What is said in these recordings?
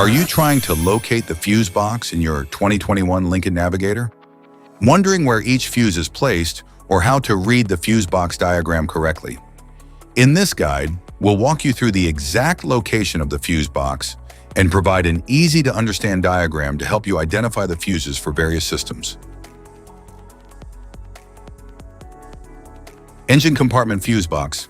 Are you trying to locate the fuse box in your 2021 Lincoln Navigator? Wondering where each fuse is placed or how to read the fuse box diagram correctly? In this guide, we'll walk you through the exact location of the fuse box and provide an easy-to-understand diagram to help you identify the fuses for various systems. Engine compartment fuse box.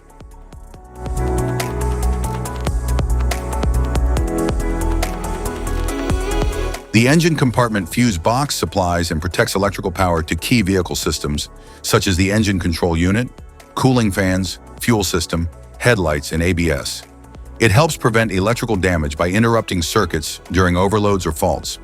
The engine compartment fuse box supplies and protects electrical power to key vehicle systems, such as the engine control unit, cooling fans, fuel system, headlights, and ABS. It helps prevent electrical damage by interrupting circuits during overloads or faults.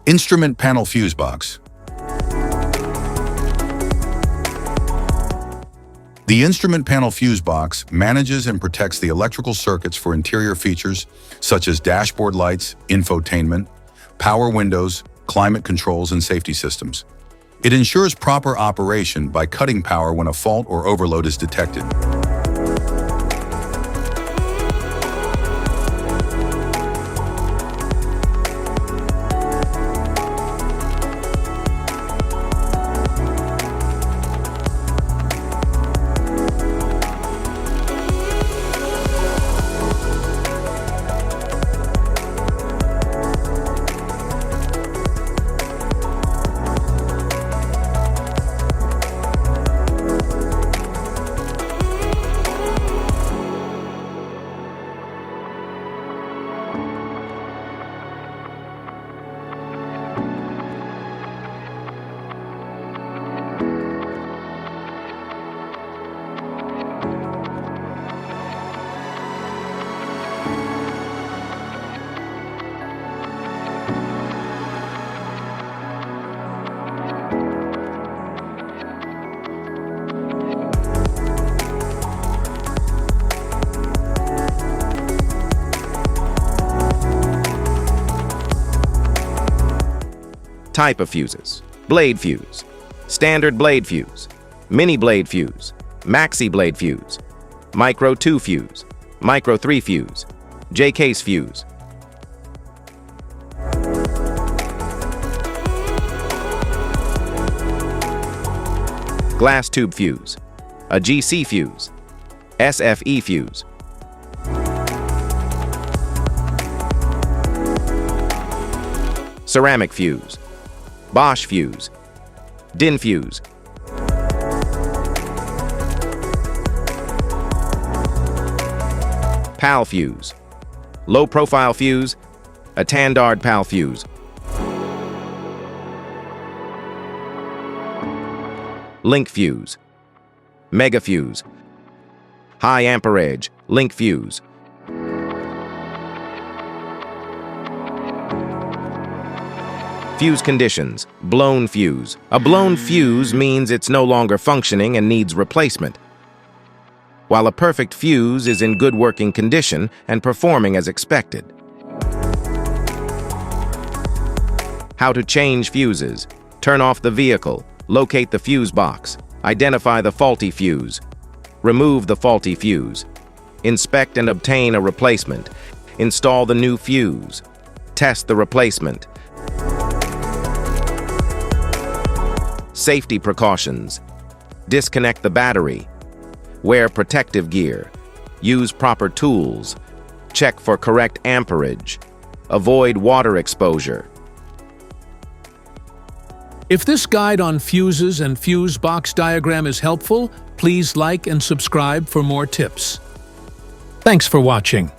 Instrument panel fuse box. The instrument panel fuse box manages and protects the electrical circuits for interior features such as dashboard lights, infotainment, power windows, climate controls, and safety systems. It ensures proper operation by cutting power when a fault or overload is detected. Type of fuses: blade fuse, standard blade fuse, mini blade fuse, maxi blade fuse, micro 2 fuse, micro 3 fuse, J-case fuse. Glass tube fuse, a GC fuse, SFE fuse. Ceramic fuse, Bosch fuse, DIN fuse. PAL fuse, low profile fuse, a Tandard PAL fuse. Link fuse, mega fuse, high amperage, link fuse. Fuse conditions, blown fuse. A blown fuse means it's no longer functioning and needs replacement, while a perfect fuse is in good working condition and performing as expected. How to change fuses. Turn off the vehicle, locate the fuse box, identify the faulty fuse, remove the faulty fuse, inspect and obtain a replacement, install the new fuse, test the replacement. Safety precautions. Disconnect the battery, wear protective gear, use proper tools, check for correct amperage, avoid water exposure. If this guide on fuses and fuse box diagram is helpful, please like and subscribe for more tips. Thanks for watching.